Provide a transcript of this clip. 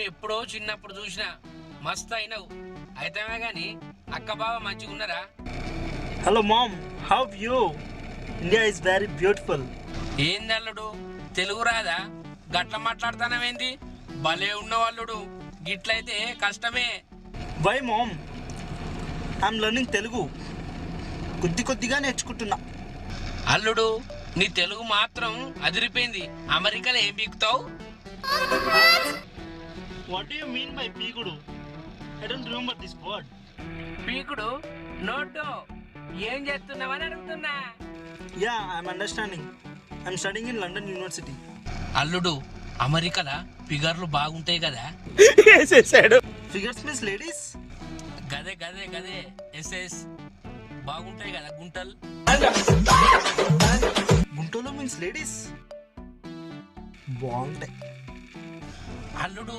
ఎప్పుడో చిన్నప్పుడు చూసిన మస్తు అయినవు అయితేమే గాని అక్క బావ మంచిగా ఉన్నారా? Hello mom, how are you? India is very beautiful. ఏంది అల్లుడు తెలుగు రాదా? గట్ల మాట్లాడతానవేంది? భలే ఉన్నవాళ్ళుడు, గిట్లయితే కష్టమే. Why mom? I'm learning Telugu. కొద్దిగా నేర్చుకుంటున్నా. అల్లుడు నీ తెలుగు మాత్రం అదిరిపోయింది. అమెరికాలో ఏం పీకుతావు? What do you mean by పీకుడు? I don't remember this word. పీకుడు నోటో ఏం చేస్తున్నావని అడుగుతున్నా. Yeah, I'm understanding. I'm studying in London University. అల్లుడు అమెరికాలో ఫిగర్లు బాగుంటాయి కదా? Figures means ladies? గదే గదే గదే ఎస్ఎస్ బాగుంటాయి కదా గుంటలు. గుంటూరులో మీన్స్ లేడీస్ బాగుంటాయి. అల్లుడు